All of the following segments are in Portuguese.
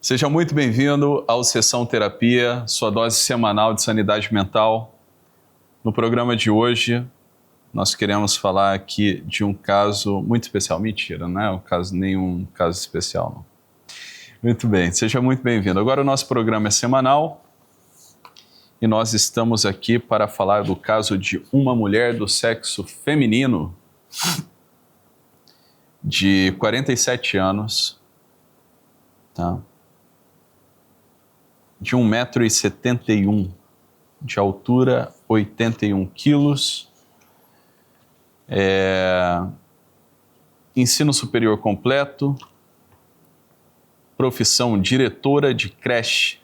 Seja muito bem-vindo ao Sessão Terapia, sua dose semanal de sanidade mental. No programa de hoje, nós queremos falar aqui de um caso muito especial. Mentira, não é nenhum caso especial, não. Muito bem, seja muito bem-vindo. Agora o nosso programa é semanal e nós estamos aqui para falar do caso de uma mulher do sexo feminino de 47 anos, tá? De 1,71 m, de altura, 81 quilos, ensino superior completo, profissão diretora de creche,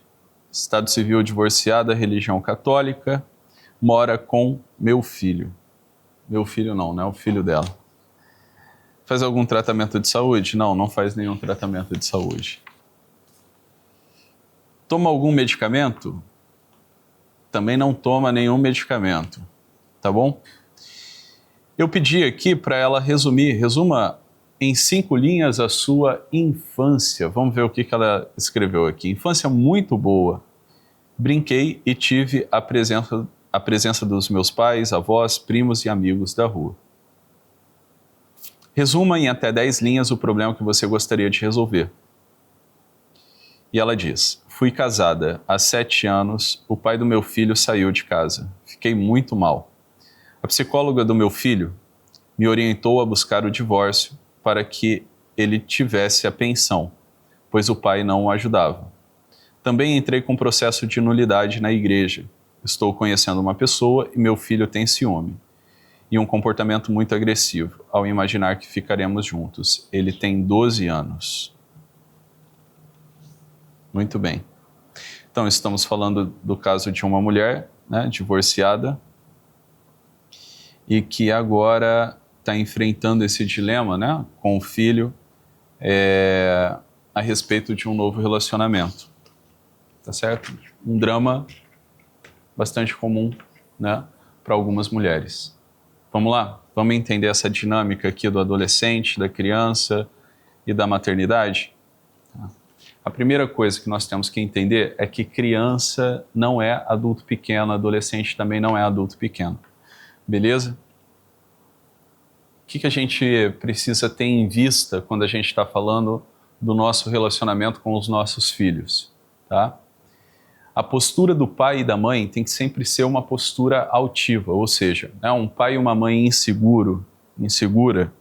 estado civil divorciada, religião católica, mora com meu filho. Meu filho não é o filho dela. Faz algum tratamento de saúde? Não, não faz nenhum tratamento de saúde. Toma algum medicamento? Também não toma nenhum medicamento, tá bom? Eu pedi aqui para ela resuma em 5 linhas a sua infância. Vamos ver o que ela escreveu aqui. Infância muito boa. Brinquei e tive a presença dos meus pais, avós, primos e amigos da rua. Resuma em até 10 linhas o problema que você gostaria de resolver. E ela diz: fui casada há 7 anos, o pai do meu filho saiu de casa. Fiquei muito mal. A psicóloga do meu filho me orientou a buscar o divórcio para que ele tivesse a pensão, pois o pai não o ajudava. Também entrei com processo de nulidade na igreja. Estou conhecendo uma pessoa e meu filho tem ciúme e um comportamento muito agressivo ao imaginar que ficaremos juntos. Ele tem 12 anos. Muito bem. Então, estamos falando do caso de uma mulher, né, divorciada, e que agora está enfrentando esse dilema, né, com o filho, a respeito de um novo relacionamento. Tá certo? Um drama bastante comum, né, para algumas mulheres. Vamos lá? Vamos entender essa dinâmica aqui do adolescente, da criança e da maternidade? A primeira coisa que nós temos que entender é que criança não é adulto pequeno, adolescente também não é adulto pequeno. Beleza? O que a gente precisa ter em vista quando a gente está falando do nosso relacionamento com os nossos filhos? Tá? A postura do pai e da mãe tem que sempre ser uma postura altiva, ou seja, né, um pai e uma mãe insegura,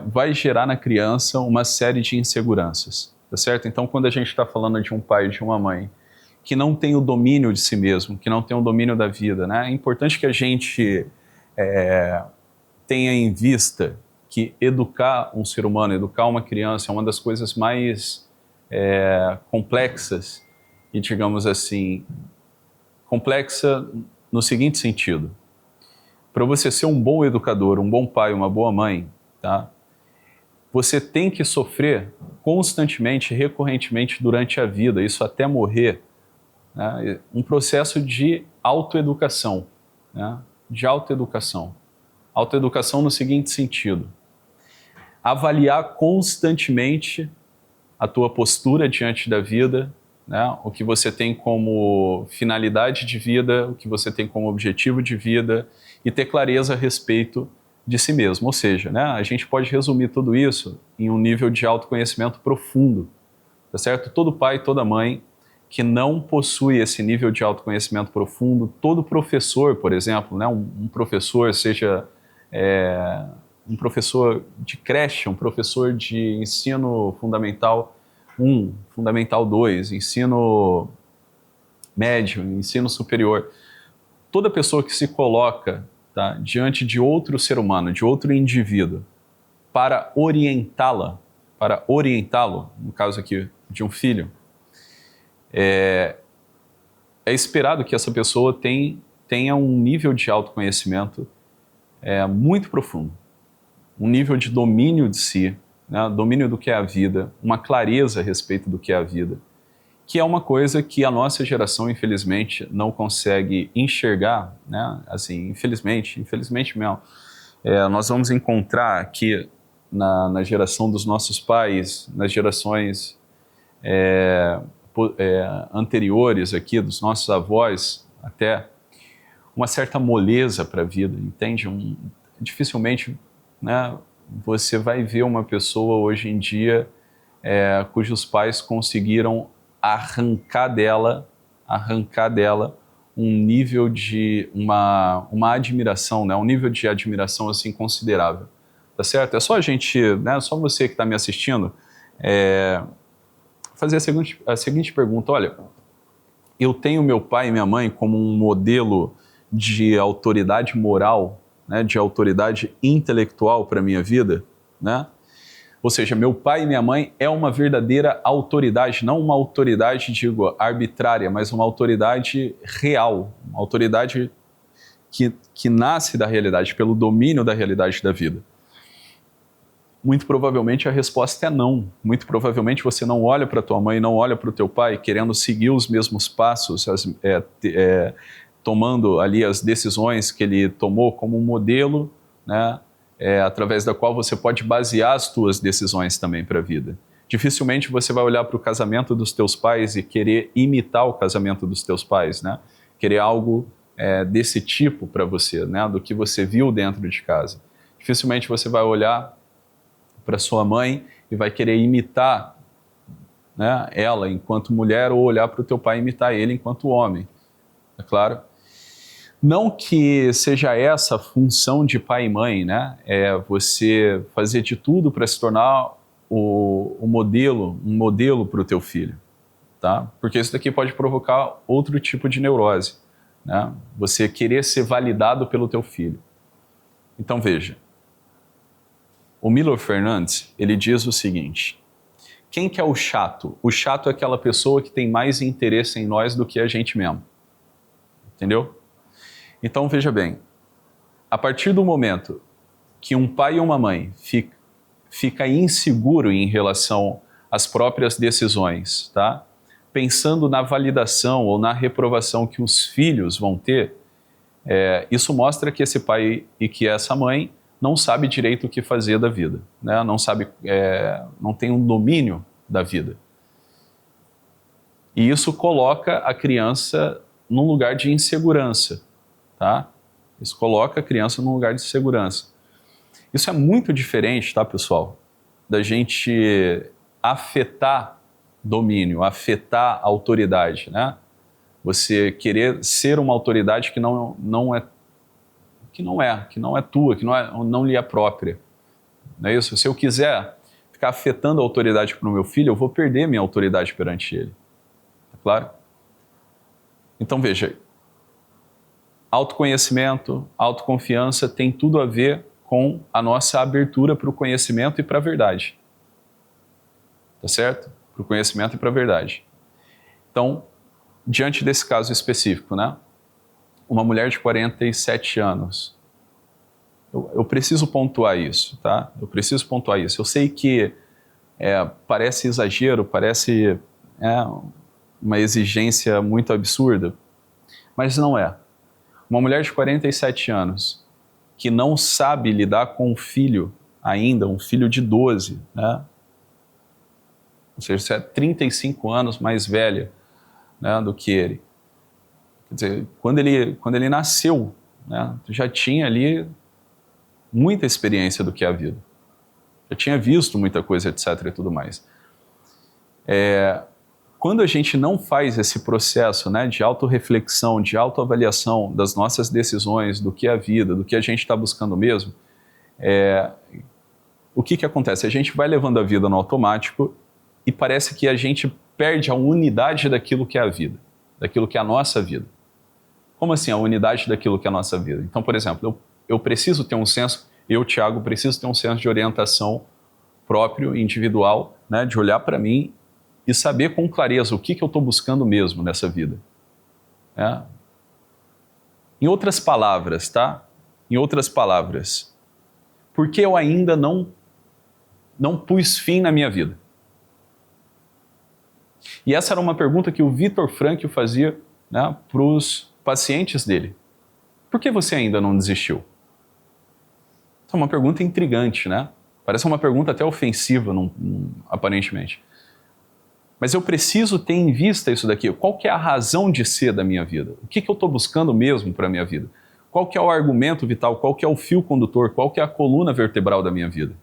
vai gerar na criança uma série de inseguranças. Tá certo? Então, quando a gente está falando de um pai e de uma mãe que não tem o domínio de si mesmo, que não tem o domínio da vida, né? É importante que a gente tenha em vista que educar um ser humano, educar uma criança é uma das coisas mais complexas e, digamos assim, complexa no seguinte sentido. Para você ser um bom educador, um bom pai, uma boa mãe, tá? Você tem que sofrer constantemente, recorrentemente durante a vida, isso até morrer, né? Um processo de autoeducação, né? De autoeducação. Autoeducação no seguinte sentido: avaliar constantemente a tua postura diante da vida, né? O que você tem como finalidade de vida, o que você tem como objetivo de vida e ter clareza a respeito de si mesmo. Ou seja, né, a gente pode resumir tudo isso em um nível de autoconhecimento profundo, tá certo? Todo pai, toda mãe que não possui esse nível de autoconhecimento profundo, todo professor, por exemplo, né, um professor, seja um professor de creche, um professor de ensino fundamental 1, fundamental 2, ensino médio, ensino superior, toda pessoa que se coloca, tá, diante de outro ser humano, de outro indivíduo, para orientá-lo, no caso aqui de um filho, é esperado que essa pessoa tenha um nível de autoconhecimento muito profundo, um nível de domínio de si, né, domínio do que é a vida, uma clareza a respeito do que é a vida, que é uma coisa que a nossa geração, infelizmente, não consegue enxergar, né? Assim, infelizmente mesmo. Nós vamos encontrar aqui na geração dos nossos pais, nas gerações anteriores aqui, dos nossos avós, até uma certa moleza para a vida, entende? Dificilmente, né, você vai ver uma pessoa hoje em dia cujos pais conseguiram arrancar dela um nível de uma admiração, né, um nível de admiração assim considerável, tá certo? É só a gente, né, só você que está me assistindo, fazer a seguinte pergunta: olha, eu tenho meu pai e minha mãe como um modelo de autoridade moral, né, de autoridade intelectual para a minha vida, né? Ou seja, meu pai e minha mãe é uma verdadeira autoridade, não uma autoridade, digo, arbitrária, mas uma autoridade real, uma autoridade que nasce da realidade, pelo domínio da realidade da vida. Muito provavelmente a resposta é não. Muito provavelmente você não olha para tua mãe, não olha para o teu pai querendo seguir os mesmos passos, tomando ali as decisões que ele tomou como um modelo, né, através da qual você pode basear as tuas decisões também para a vida. Dificilmente você vai olhar para o casamento dos teus pais e querer imitar o casamento dos teus pais, né? Querer algo desse tipo para você, né, do que você viu dentro de casa. Dificilmente você vai olhar para sua mãe e vai querer imitar, né, ela enquanto mulher, ou olhar para o teu pai e imitar ele enquanto homem, é claro. Não que seja essa a função de pai e mãe, né? É você fazer de tudo para se tornar um modelo para o teu filho, tá? Porque isso daqui pode provocar outro tipo de neurose, né? Você querer ser validado pelo teu filho. Então veja, o Milo Fernandes, ele diz o seguinte: quem que é o chato? O chato é aquela pessoa que tem mais interesse em nós do que a gente mesmo. Entendeu? Então veja bem, a partir do momento que um pai e uma mãe fica inseguro em relação às próprias decisões, tá? Pensando na validação ou na reprovação que os filhos vão ter, isso mostra que esse pai e que essa mãe não sabe direito o que fazer da vida, né? Não sabe, não tem um domínio da vida. E isso coloca a criança num lugar de insegurança, tá? Isso coloca a criança num lugar de segurança. Isso é muito diferente, tá, pessoal, da gente afetar domínio, afetar autoridade, né? Você querer ser uma autoridade que não é tua, que não lhe é própria. Não é isso? Se eu quiser ficar afetando a autoridade para o meu filho, eu vou perder minha autoridade perante ele. Tá claro? Então veja, autoconhecimento, autoconfiança tem tudo a ver com a nossa abertura para o conhecimento e para a verdade. Tá certo? Para o conhecimento e para a verdade. Então, diante desse caso específico, né? Uma mulher de 47 anos. Eu preciso pontuar isso, tá? Eu preciso pontuar isso. Eu sei que parece exagero, parece uma exigência muito absurda, mas não é. Uma mulher de 47 anos que não sabe lidar com um filho ainda, um filho de 12, né? Ou seja, você é 35 anos mais velha, né, do que ele. Quer dizer, quando ele nasceu, né, já tinha ali muita experiência do que é a vida. Já tinha visto muita coisa, etc. e tudo mais. Quando a gente não faz esse processo, né, de autorreflexão, de autoavaliação das nossas decisões, do que é a vida, do que a gente está buscando mesmo, o que acontece? A gente vai levando a vida no automático e parece que a gente perde a unidade daquilo que é a vida, daquilo que é a nossa vida. Como assim a unidade daquilo que é a nossa vida? Então, por exemplo, eu preciso ter um senso, eu, Thiago, preciso ter um senso de orientação próprio, individual, né, de olhar para mim e saber com clareza o que eu estou buscando mesmo nessa vida. Em outras palavras, tá? Em outras palavras, por que eu ainda não pus fim na minha vida? E essa era uma pergunta que o Viktor Frankl fazia, né, para os pacientes dele. Por que você ainda não desistiu? É uma pergunta intrigante, né? Parece uma pergunta até ofensiva, aparentemente. Mas eu preciso ter em vista isso daqui. Qual que é a razão de ser da minha vida? O que eu estou buscando mesmo para a minha vida? Qual que é o argumento vital? Qual que é o fio condutor? Qual que é a coluna vertebral da minha vida?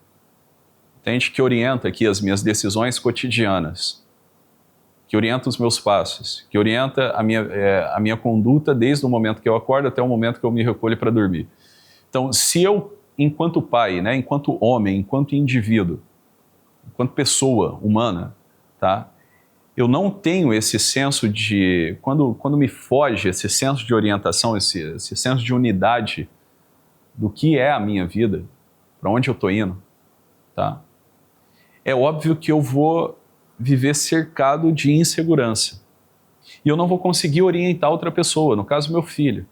Entende? Que orienta aqui as minhas decisões cotidianas, que orienta os meus passos, que orienta a minha conduta desde o momento que eu acordo até o momento que eu me recolho para dormir. Então, se eu, enquanto pai, né, enquanto homem, enquanto indivíduo, enquanto pessoa humana, tá, eu não tenho esse senso de... Quando me foge esse senso de orientação, esse senso de unidade do que é a minha vida, para onde eu estou indo, tá? É óbvio que eu vou viver cercado de insegurança. E eu não vou conseguir orientar outra pessoa, no caso, meu filho.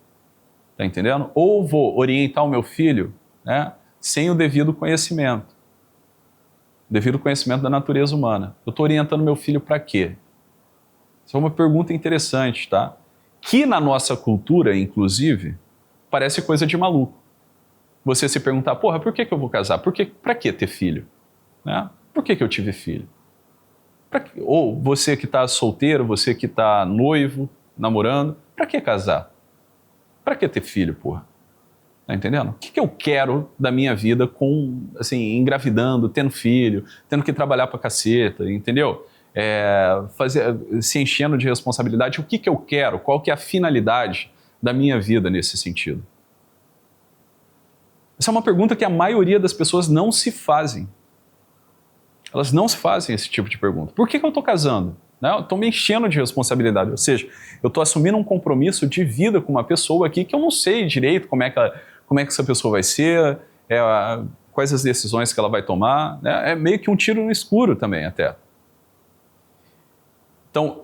Tá entendendo? Ou vou orientar o meu filho, né, sem o devido conhecimento. Devido conhecimento da natureza humana. Eu estou orientando meu filho para quê? Isso é uma pergunta interessante, tá? Que na nossa cultura, inclusive, parece coisa de maluco. Você se perguntar, porra, por que eu vou casar? Para que ter filho? Né? Por que eu tive filho? Ou você que está solteiro, você que está noivo, namorando, para que casar? Para que ter filho, porra? Tá entendendo? O que eu quero da minha vida assim, engravidando, tendo filho, tendo que trabalhar pra caceta, entendeu? Se enchendo de responsabilidade. O que eu quero? Qual que é a finalidade da minha vida nesse sentido? Essa é uma pergunta que a maioria das pessoas não se fazem. Elas não se fazem esse tipo de pergunta. Por que eu estou casando? Né? Eu estou me enchendo de responsabilidade. Ou seja, eu estou assumindo um compromisso de vida com uma pessoa aqui que eu não sei direito como é que essa pessoa vai ser, quais as decisões que ela vai tomar. Né? É meio que um tiro no escuro também, até. Então,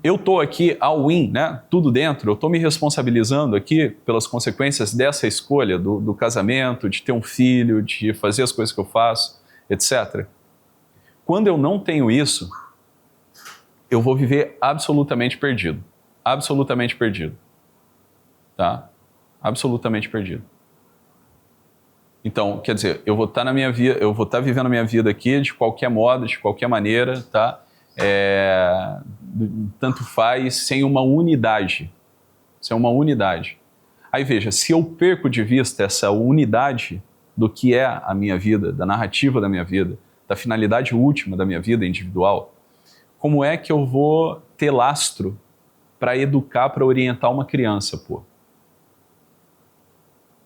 eu estou aqui all-in, né? Tudo dentro, eu estou me responsabilizando aqui pelas consequências dessa escolha, do casamento, de ter um filho, de fazer as coisas que eu faço, etc. Quando eu não tenho isso, eu vou viver absolutamente perdido. Absolutamente perdido. Tá? Absolutamente perdido. Então, quer dizer, eu vou estar vivendo a minha vida aqui de qualquer modo, de qualquer maneira, tá? Tanto faz, sem uma unidade. Sem uma unidade. Aí veja, se eu perco de vista essa unidade do que é a minha vida, da narrativa da minha vida, da finalidade última da minha vida individual, como é que eu vou ter lastro para educar, para orientar uma criança, pô?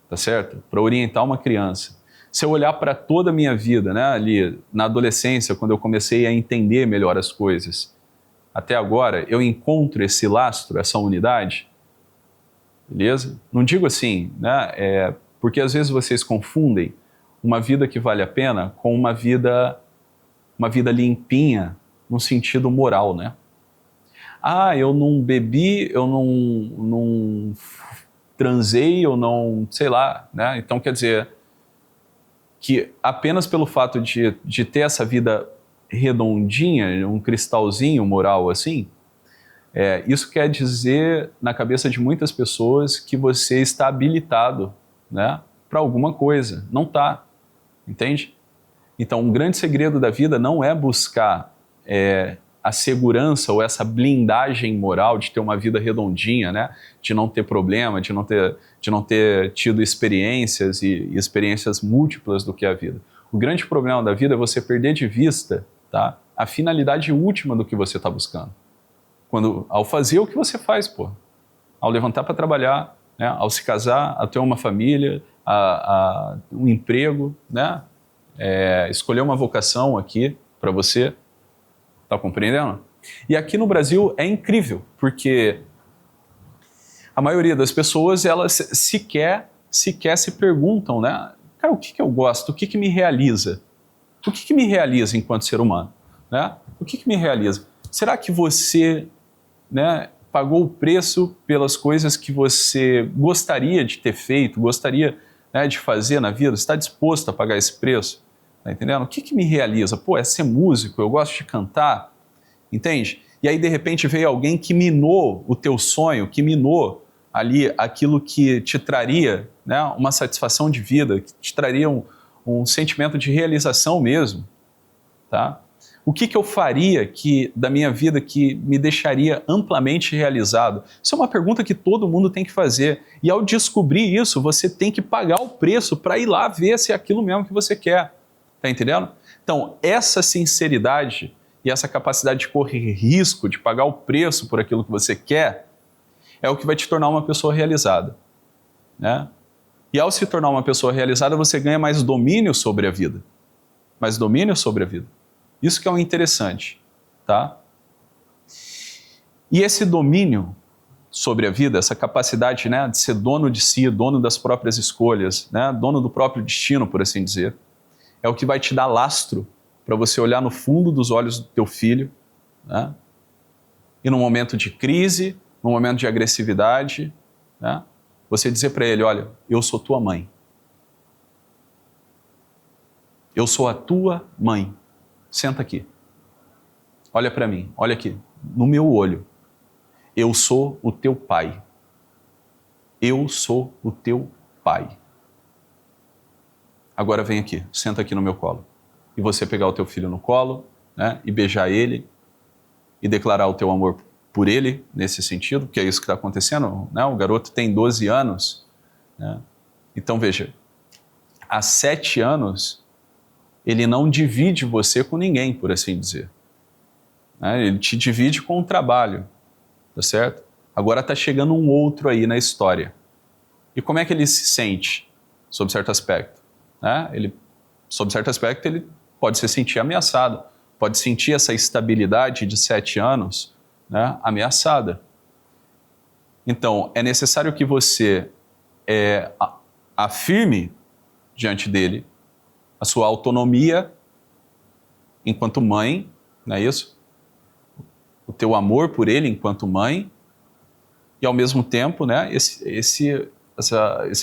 Tá certo? Para orientar uma criança. Se eu olhar para toda a minha vida, né, ali na adolescência, quando eu comecei a entender melhor as coisas, até agora, eu encontro esse lastro, essa unidade, beleza? Não digo assim, né, porque às vezes vocês confundem uma vida que vale a pena com uma vida limpinha, no sentido moral, né? Ah, eu não bebi, eu não transei, eu não, sei lá, né? Então quer dizer que apenas pelo fato de ter essa vida redondinha, um cristalzinho moral assim, isso quer dizer na cabeça de muitas pessoas que você está habilitado, né, para alguma coisa. Não está, entende? Então, um grande segredo da vida não é buscar a segurança ou essa blindagem moral de ter uma vida redondinha, né? De não ter problema, de não ter tido experiências e experiências múltiplas do que é a vida. O grande problema da vida é você perder de vista, tá, a finalidade última do que você está buscando. Ao fazer o que você faz, pô. Ao levantar para trabalhar, né? Ao se casar, a ter uma família, um emprego, né? Escolher uma vocação aqui para você. Tá compreendendo? E aqui no Brasil é incrível, porque a maioria das pessoas, elas sequer se perguntam, né? Cara, o que eu gosto? O que me realiza? O que me realiza enquanto ser humano? Né? O que me realiza? Será que você, né, pagou o preço pelas coisas que você gostaria de ter feito, gostaria, né, de fazer na vida? Você está disposto a pagar esse preço? Tá entendendo? O que me realiza? Pô, é ser músico, eu gosto de cantar, entende? E aí, de repente, veio alguém que minou o teu sonho, que minou ali aquilo que te traria, né, uma satisfação de vida, que te traria um sentimento de realização mesmo, tá? O que eu faria da minha vida que me deixaria amplamente realizado? Isso é uma pergunta que todo mundo tem que fazer. E ao descobrir isso, você tem que pagar o preço para ir lá ver se é aquilo mesmo que você quer. Tá entendendo? Então, essa sinceridade e essa capacidade de correr risco, de pagar o preço por aquilo que você quer, é o que vai te tornar uma pessoa realizada, né? E ao se tornar uma pessoa realizada, você ganha mais domínio sobre a vida. Mais domínio sobre a vida. Isso que é o interessante, tá? E esse domínio sobre a vida, essa capacidade, né, de ser dono de si, dono das próprias escolhas, né, dono do próprio destino, por assim dizer, é o que vai te dar lastro para você olhar no fundo dos olhos do teu filho, né, e num momento de crise, num momento de agressividade, né, você dizer para ele, olha, eu sou tua mãe. Eu sou a tua mãe. Senta aqui. Olha para mim, olha aqui, no meu olho. Eu sou o teu pai. Eu sou o teu pai. Agora vem aqui, senta aqui no meu colo. E você pegar o teu filho no colo, né, e beijar ele, e declarar o teu amor por ele, nesse sentido, porque é isso que está acontecendo, né? O garoto tem 12 anos, né? Então veja, há 7 anos, ele não divide você com ninguém, por assim dizer, né? Ele te divide com o trabalho, tá certo? Agora está chegando um outro aí na história. E como é que ele se sente, sob certo aspecto? Né? Sob certo aspecto, ele pode se sentir ameaçado, pode sentir essa estabilidade de 7 anos, né, ameaçada. Então, é necessário que você afirme diante dele a sua autonomia enquanto mãe, não é isso? O teu amor por ele enquanto mãe, e ao mesmo tempo, né, esse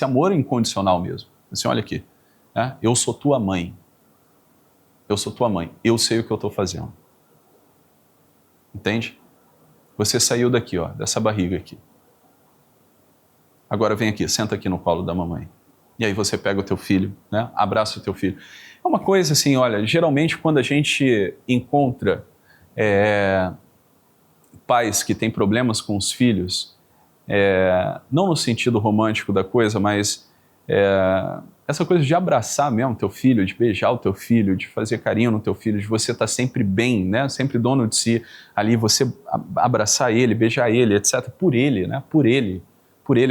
amor incondicional mesmo. Assim, olha aqui, né, eu sou tua mãe. Eu sou tua mãe. Eu sei o que eu estou fazendo. Entende? Você saiu daqui, ó, dessa barriga aqui. Agora vem aqui, senta aqui no colo da mamãe. E aí você pega o teu filho, né? Abraça o teu filho. É uma coisa assim, olha, geralmente quando a gente encontra pais que têm problemas com os filhos, não no sentido romântico da coisa, mas essa coisa de abraçar mesmo teu filho, de beijar o teu filho, de fazer carinho no teu filho, de você estar sempre bem, né? Sempre dono de si, ali você abraçar ele, beijar ele, etc. Por ele, né? Por ele.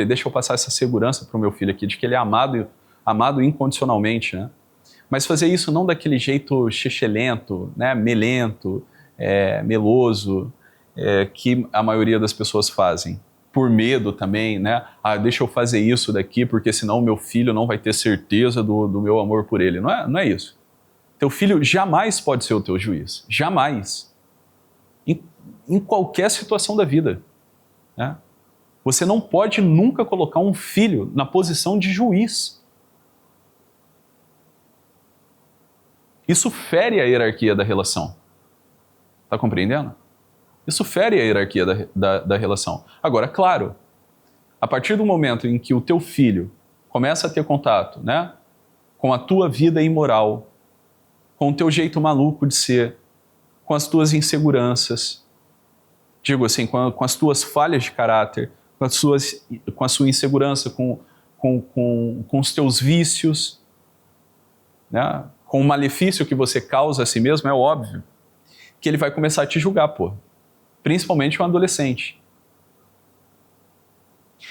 Deixa eu passar essa segurança para o meu filho aqui, de que ele é amado incondicionalmente, né? Mas fazer isso não daquele jeito xixelento, né? Melento, meloso, que a maioria das pessoas fazem. Por medo também, né? Deixa eu fazer isso daqui, porque senão o meu filho não vai ter certeza do meu amor por ele. Não é isso. Teu filho jamais pode ser o teu juiz. Jamais. Em qualquer situação da vida, né? Você não pode nunca colocar um filho na posição de juiz. Isso fere a hierarquia da relação. Está compreendendo? Isso fere a hierarquia da relação. Agora, claro, a partir do momento em que o teu filho começa a ter contato, né, com a tua vida imoral, com o teu jeito maluco de ser, com as tuas inseguranças, digo assim, com as tuas falhas de caráter, com a sua insegurança, com os teus vícios, né, com o malefício que você causa a si mesmo, é óbvio que ele vai começar a te julgar, pô. Principalmente um adolescente.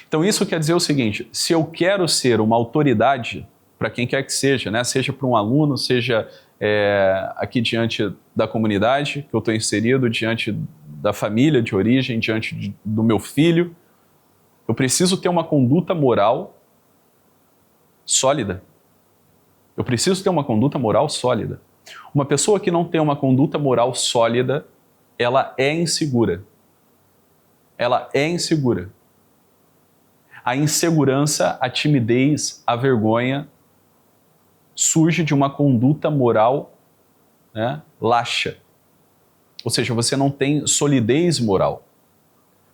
Então isso quer dizer o seguinte, se eu quero ser uma autoridade para quem quer que seja, né, seja para um aluno, seja aqui diante da comunidade que eu estou inserido, diante da família de origem, diante do meu filho, eu preciso ter uma conduta moral sólida. Eu preciso ter uma conduta moral sólida. Uma pessoa que não tem uma conduta moral sólida, ela é insegura. Ela é insegura. A insegurança, a timidez, a vergonha surge de uma conduta moral, né, laxa. Ou seja, você não tem solidez moral.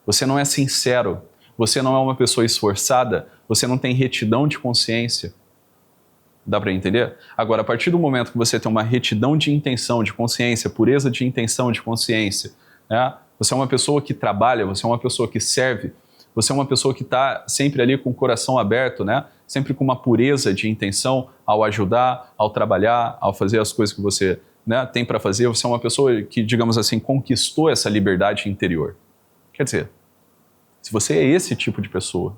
Você não é sincero. Você não é uma pessoa esforçada. Você não tem retidão de consciência. Dá para entender? Agora, a partir do momento que você tem uma retidão de intenção, de consciência, pureza de intenção, de consciência, né? Você é uma pessoa que trabalha, você é uma pessoa que serve, você é uma pessoa que está sempre ali com o coração aberto, né? Sempre com uma pureza de intenção ao ajudar, ao trabalhar, ao fazer as coisas que você, né, tem para fazer. Você é uma pessoa que, digamos assim, conquistou essa liberdade interior. Quer dizer, se você é esse tipo de pessoa,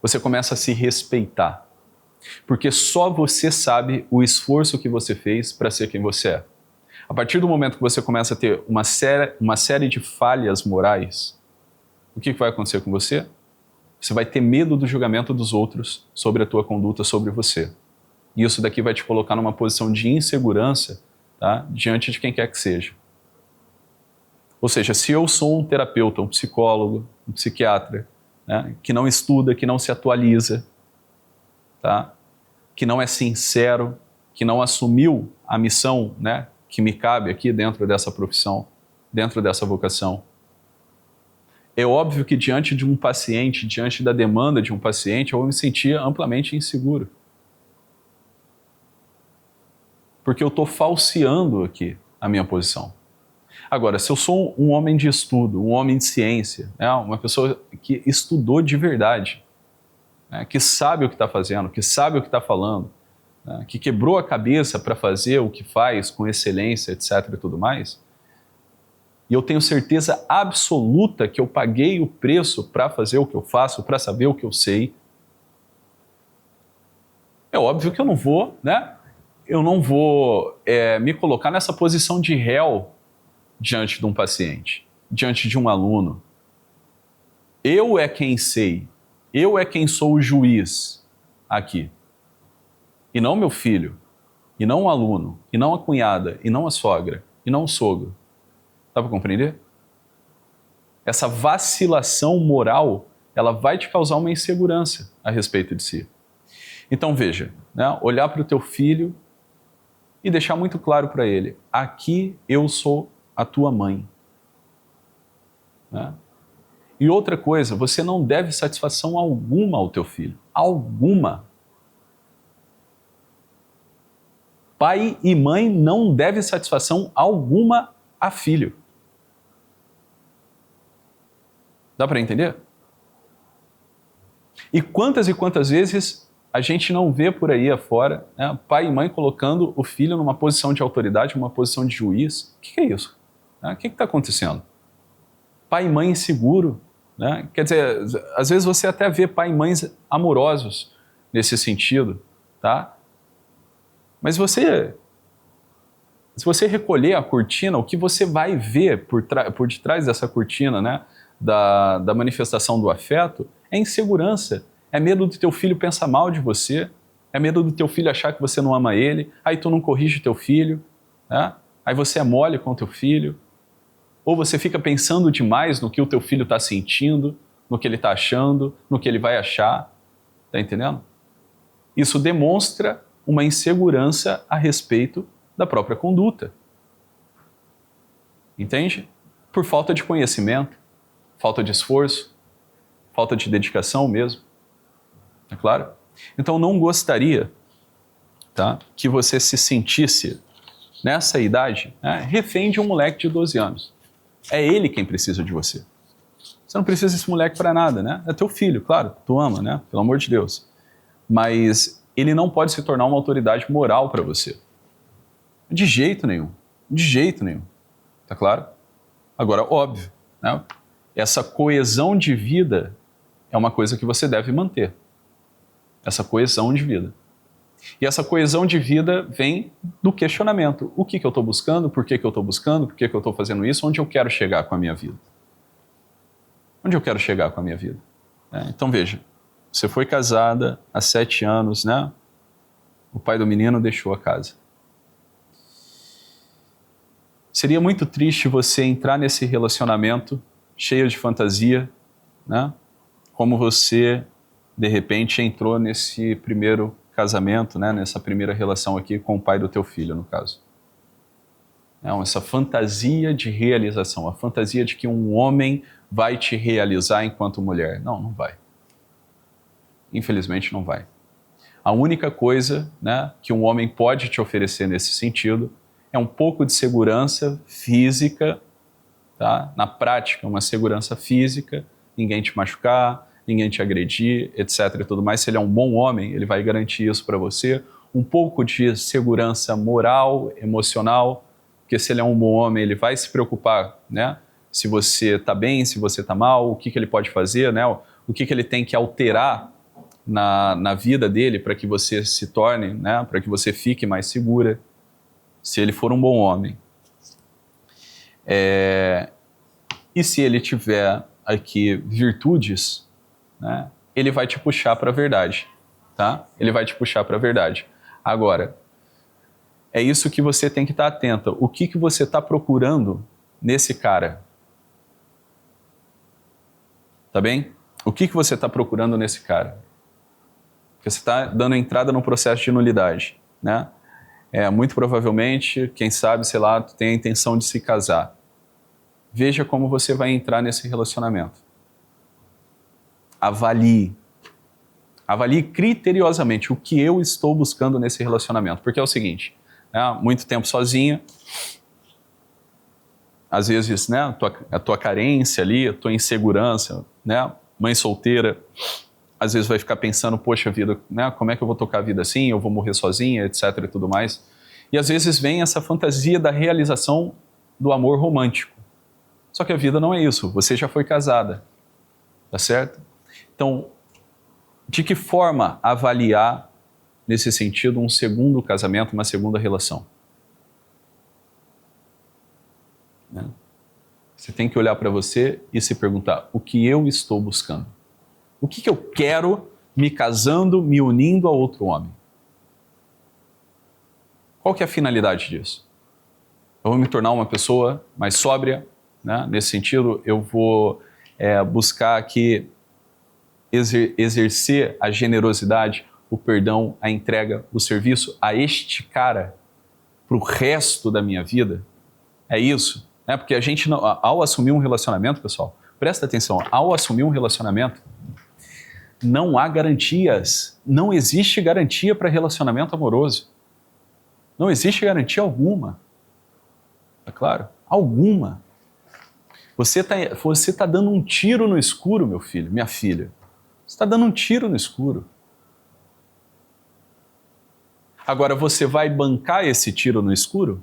você começa a se respeitar. Porque só você sabe o esforço que você fez para ser quem você é. A partir do momento que você começa a ter uma série de falhas morais, o que vai acontecer com você? Você vai ter medo do julgamento dos outros sobre a tua conduta, sobre você. E isso daqui vai te colocar numa posição de insegurança, tá? Diante de quem quer que seja. Ou seja, se eu sou um terapeuta, um psicólogo, um psiquiatra, né, que não estuda, que não se atualiza, tá? Que não é sincero, que não assumiu a missão, né, que me cabe aqui dentro dessa profissão, dentro dessa vocação. É óbvio que diante de um paciente, diante da demanda de um paciente, eu vou me sentir amplamente inseguro. Porque eu estou falseando aqui a minha posição. Agora, se eu sou um homem de estudo, um homem de ciência, né, uma pessoa que estudou de verdade, né, que sabe o que está fazendo, que sabe o que está falando, né, que quebrou a cabeça para fazer o que faz com excelência, etc. e tudo mais, e eu tenho certeza absoluta que eu paguei o preço para fazer o que eu faço, para saber o que eu sei, é óbvio que eu não vou, né? Eu não vou me colocar nessa posição de réu diante de um paciente, diante de um aluno. Eu é quem sei, eu é quem sou o juiz aqui. E não meu filho, e não o aluno, e não a cunhada, e não a sogra, e não o sogro. Dá para compreender? Essa vacilação moral, ela vai te causar uma insegurança a respeito de si. Então veja, né, olhar para o teu filho e deixar muito claro para ele, aqui eu sou a tua mãe. Né? E outra coisa, você não deve satisfação alguma ao teu filho. Alguma. Pai e mãe não devem satisfação alguma a filho. Dá para entender? E quantas vezes a gente não vê por aí afora, né, pai e mãe colocando o filho numa posição de autoridade, numa posição de juiz. O que é isso? O que está acontecendo? Pai e mãe inseguro. Né? Quer dizer, às vezes você até vê pai e mães amorosos nesse sentido, tá? Mas se você recolher a cortina, o que você vai ver por detrás dessa cortina, né, da manifestação do afeto, é insegurança. É medo do teu filho pensar mal de você, é medo do teu filho achar que você não ama ele, aí tu não corrige teu filho, né? Aí você é mole com o teu filho, ou você fica pensando demais no que o teu filho está sentindo, no que ele está achando, no que ele vai achar, tá entendendo? Isso demonstra uma insegurança a respeito da própria conduta. Entende? Por falta de conhecimento, falta de esforço, falta de dedicação mesmo. É claro? Então não gostaria, tá, que você se sentisse nessa idade, né, refém de um moleque de 12 anos. É ele quem precisa de você. Você não precisa desse moleque para nada, né? É teu filho, claro, tu ama, né? Pelo amor de Deus. Mas ele não pode se tornar uma autoridade moral para você. De jeito nenhum. De jeito nenhum. Tá claro? Agora, óbvio, né? Essa coesão de vida é uma coisa que você deve manter. Essa coesão de vida. E essa coesão de vida vem do questionamento. O que eu estou buscando? Por que eu estou buscando? Por que eu estou fazendo isso? Onde eu quero chegar com a minha vida? Onde eu quero chegar com a minha vida? Então veja, você foi casada há 7 anos, né? O pai do menino deixou a casa. Seria muito triste você entrar nesse relacionamento cheio de fantasia, né? Como você, de repente, entrou nesse primeiro casamento, né? Nessa primeira relação aqui com o pai do teu filho, no caso. Não, essa fantasia de realização, a fantasia de que um homem vai te realizar enquanto mulher. Não, não vai. Infelizmente não vai. A única coisa, né, que um homem pode te oferecer nesse sentido é um pouco de segurança física, tá? Na prática, uma segurança física, ninguém te machucar, ninguém te agredir, etc. e tudo mais. Se ele é um bom homem, ele vai garantir isso para você. Um pouco de segurança moral, emocional, porque se ele é um bom homem, ele vai se preocupar, né? Se você está bem, se você está mal, o que ele pode fazer, né? O que ele tem que alterar na vida dele para que você se torne, né? Para que você fique mais segura, se ele for um bom homem. E se ele tiver aqui virtudes, né? Ele vai te puxar para a verdade, tá? Ele vai te puxar para a verdade. Agora, é isso que você tem que estar atento. O que você está procurando nesse cara? Tá bem? O que você está procurando nesse cara? Porque você está dando entrada num processo de nulidade, né? Muito provavelmente, quem sabe, sei lá, tu tem a intenção de se casar. Veja como você vai entrar nesse relacionamento. Avalie. Avalie criteriosamente o que eu estou buscando nesse relacionamento. Porque é o seguinte, né? Muito tempo sozinha, às vezes, né, a tua carência ali, a tua insegurança, né? Mãe solteira, às vezes vai ficar pensando, poxa vida, né, como é que eu vou tocar a vida assim? Eu vou morrer sozinha, etc. e tudo mais. E às vezes vem essa fantasia da realização do amor romântico. Só que a vida não é isso, você já foi casada, tá certo? Então, de que forma avaliar, nesse sentido, um segundo casamento, uma segunda relação? Né? Você tem que olhar para você e se perguntar, o que eu estou buscando? O que eu quero me casando, me unindo a outro homem? Qual que é a finalidade disso? Eu vou me tornar uma pessoa mais sóbria, né? Nesse sentido, eu vou buscar aqui exercer a generosidade, o perdão, a entrega, o serviço a este cara para o resto da minha vida. É isso, né? Porque a gente, ao assumir um relacionamento, pessoal, presta atenção, ao assumir um relacionamento, não há garantias, não existe garantia para relacionamento amoroso. Não existe garantia alguma. É claro? Alguma. Você tá dando um tiro no escuro, meu filho, minha filha. Você está dando um tiro no escuro. Agora, você vai bancar esse tiro no escuro?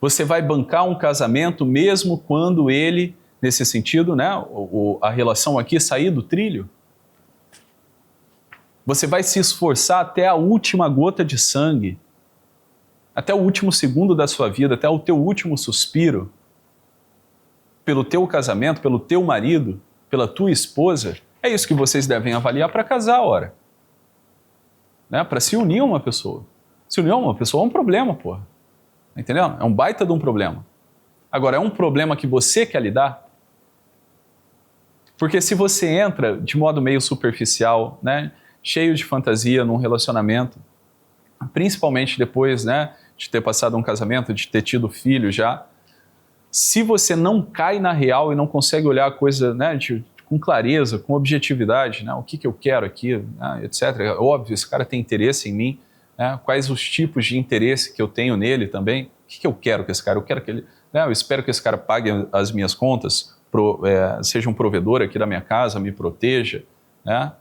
Você vai bancar um casamento mesmo quando ele, nesse sentido, né, a relação aqui sair do trilho? Você vai se esforçar até a última gota de sangue, até o último segundo da sua vida, até o teu último suspiro, pelo teu casamento, pelo teu marido, pela tua esposa? É isso que vocês devem avaliar para casar, ora. Né? Para se unir a uma pessoa. Se unir a uma pessoa é um problema, porra. Entendeu? É um baita de um problema. Agora, é um problema que você quer lidar? Porque se você entra de modo meio superficial, né, cheio de fantasia num relacionamento, principalmente depois, né, de ter passado um casamento, de ter tido filho já, se você não cai na real e não consegue olhar a coisa, né, com clareza, com objetividade, né, o que eu quero aqui, né, etc. É óbvio, esse cara tem interesse em mim, né, quais os tipos de interesse que eu tenho nele também, o que eu quero com esse cara? Eu quero que ele, né, eu espero que esse cara pague as minhas contas, seja um provedor aqui da minha casa, me proteja, né,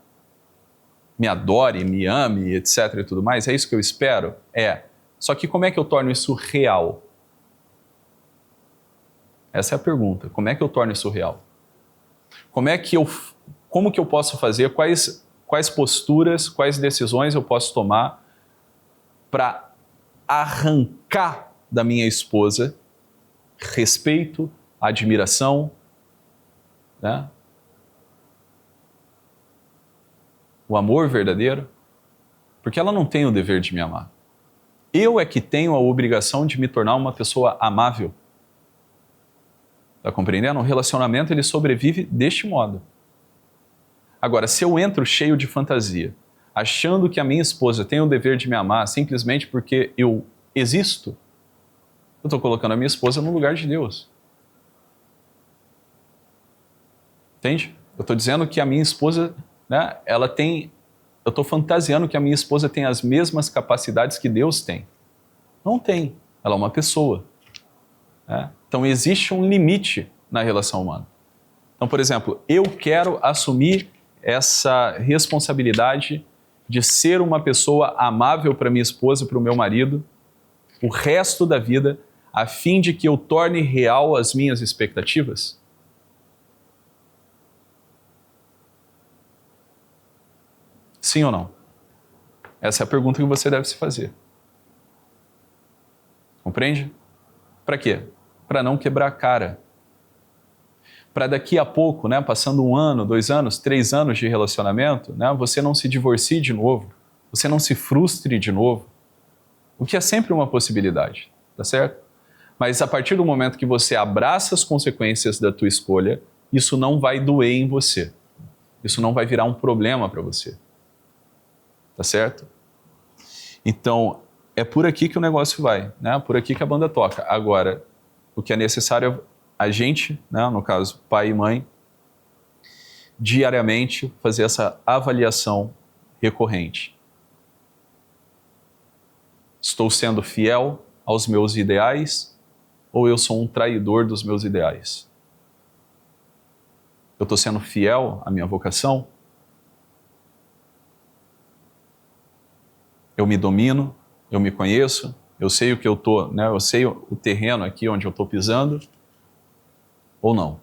me adore, me ame, etc. e tudo mais. É isso que eu espero? Só que como é que eu torno isso real? Essa é a pergunta. Como é que eu torno isso real? Como que eu posso fazer? Quais posturas, quais decisões eu posso tomar para arrancar da minha esposa respeito, admiração, né? O amor verdadeiro? Porque ela não tem o dever de me amar. Eu é que tenho a obrigação de me tornar uma pessoa amável. Tá compreendendo? O relacionamento, ele sobrevive deste modo. Agora, se eu entro cheio de fantasia, achando que a minha esposa tem o dever de me amar simplesmente porque eu existo, eu estou colocando a minha esposa no lugar de Deus. Entende? Eu estou dizendo que a minha esposa né? Ela tem... Eu estou fantasiando que a minha esposa tem as mesmas capacidades que Deus tem. Não tem. Ela é uma pessoa. Né? Então, existe um limite na relação humana. Então, por exemplo, eu quero assumir essa responsabilidade de ser uma pessoa amável para minha esposa e para o meu marido o resto da vida, a fim de que eu torne real as minhas expectativas? Sim ou não? Essa é a pergunta que você deve se fazer. Compreende? Para quê? Para não quebrar a cara. Para daqui a pouco, né, passando 1 ano, 2 anos, 3 anos de relacionamento, né, você não se divorcie de novo, você não se frustre de novo, o que é sempre uma possibilidade, tá certo? Mas a partir do momento que você abraça as consequências da tua escolha, isso não vai doer em você. Isso não vai virar um problema para você. Tá certo? Então, é por aqui que o negócio vai, né? Por aqui que a banda toca. Agora, o que é necessário é a gente, né, no caso, pai e mãe, diariamente fazer essa avaliação recorrente. Estou sendo fiel aos meus ideais ou eu sou um traidor dos meus ideais? Eu estou sendo fiel à minha vocação? Eu me domino, eu me conheço, eu sei o que eu estou, né? Eu sei o terreno aqui onde eu estou pisando, ou não?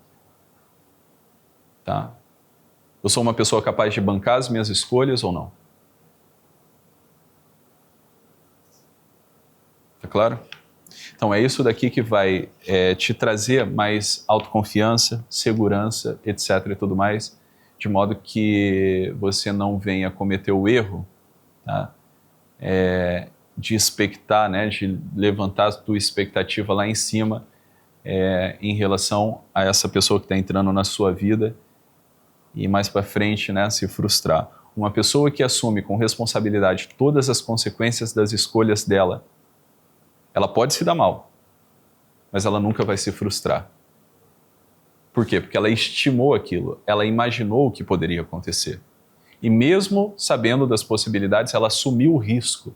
Tá? Eu sou uma pessoa capaz de bancar as minhas escolhas ou não? Tá claro? Então é isso daqui que vai te trazer mais autoconfiança, segurança, etc. e tudo mais, de modo que você não venha cometer o erro, tá? De expectar, né, de levantar a tua expectativa lá em cima em relação a essa pessoa que está entrando na sua vida e mais para frente, né, se frustrar. Uma pessoa que assume com responsabilidade todas as consequências das escolhas dela, ela pode se dar mal, mas ela nunca vai se frustrar. Por quê? Porque ela estimou aquilo, ela imaginou o que poderia acontecer. E mesmo sabendo das possibilidades, ela assumiu o risco.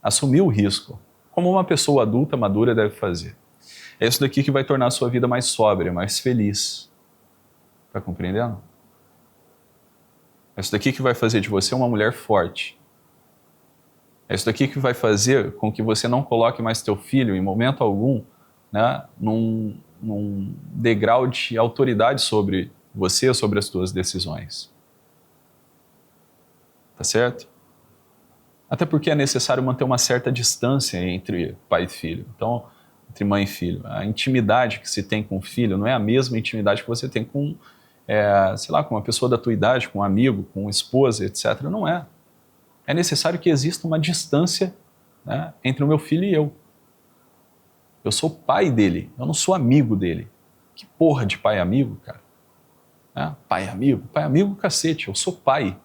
Assumiu o risco, como uma pessoa adulta, madura deve fazer. É isso daqui que vai tornar a sua vida mais sóbria, mais feliz. Está compreendendo? É isso daqui que vai fazer de você uma mulher forte. É isso daqui que vai fazer com que você não coloque mais teu filho, em momento algum, né, num degrau de autoridade sobre você, sobre as tuas decisões. Tá certo? Até porque é necessário manter uma certa distância entre pai e filho. Então, entre mãe e filho. A intimidade que se tem com o filho não é a mesma intimidade que você tem com, sei lá, com uma pessoa da tua idade, com um amigo, com uma esposa, etc. Não é. É necessário que exista uma distância, né, entre o meu filho e eu. Eu sou pai dele, eu não sou amigo dele. Que porra de pai amigo, cara? Pai amigo, cacete, eu sou pai.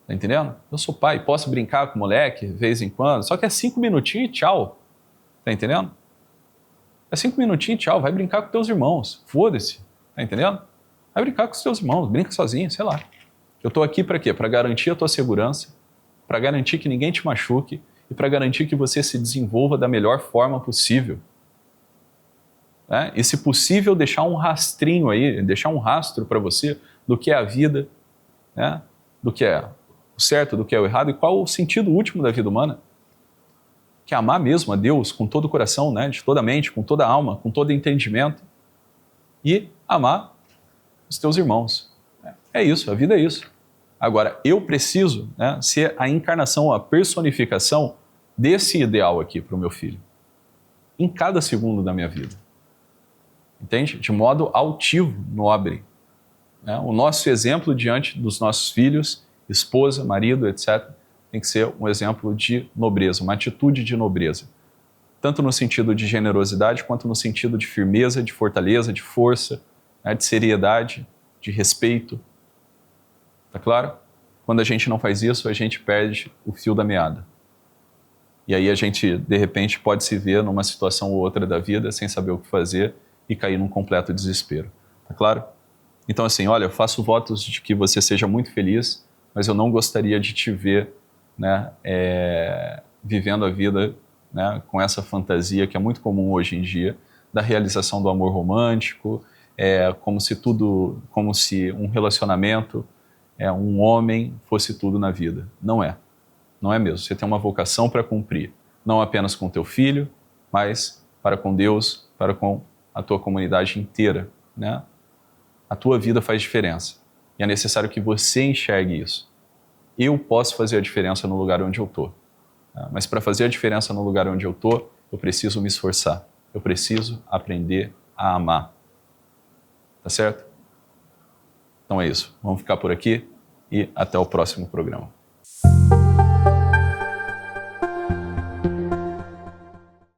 Tá entendendo? Eu sou pai, posso brincar com o moleque de vez em quando, só que é 5 minutinhos e tchau. Tá entendendo? É 5 minutinhos e tchau, vai brincar com teus irmãos, foda-se. Tá entendendo? Vai brincar com os teus irmãos, brinca sozinho, sei lá. Eu tô aqui para quê? Para garantir a tua segurança, para garantir que ninguém te machuque e para garantir que você se desenvolva da melhor forma possível. Né? E se possível, deixar um rastrinho aí, deixar um rastro para você do que é a vida, né? Do que é o certo, do que é o errado e qual o sentido último da vida humana. Que é amar mesmo a Deus com todo o coração, né? De toda a mente, com toda a alma, com todo o entendimento e amar os teus irmãos. É isso, a vida é isso. Agora, eu preciso, né, ser a encarnação, a personificação desse ideal aqui para o meu filho. Em cada segundo da minha vida. Entende? De modo altivo, nobre. Né? O nosso exemplo diante dos nossos filhos, esposa, marido, etc., tem que ser um exemplo de nobreza, uma atitude de nobreza. Tanto no sentido de generosidade, quanto no sentido de firmeza, de fortaleza, de força, né, de seriedade, de respeito. Tá claro? Quando a gente não faz isso, a gente perde o fio da meada. E aí a gente, de repente, pode se ver numa situação ou outra da vida sem saber o que fazer e cair num completo desespero. Tá claro? Então, assim, olha, eu faço votos de que você seja muito feliz, mas eu não gostaria de te ver, né, vivendo a vida, né, com essa fantasia que é muito comum hoje em dia, da realização do amor romântico, como se um relacionamento, um homem fosse tudo na vida. Não é. Não é mesmo. Você tem uma vocação para cumprir, não apenas com teu filho, mas para com Deus, para com a tua comunidade inteira, né? A tua vida faz diferença. E é necessário que você enxergue isso. Eu posso fazer a diferença no lugar onde eu estou. Mas para fazer a diferença no lugar onde eu estou, eu preciso me esforçar. Eu preciso aprender a amar. Tá certo? Então é isso. Vamos ficar por aqui e até o próximo programa.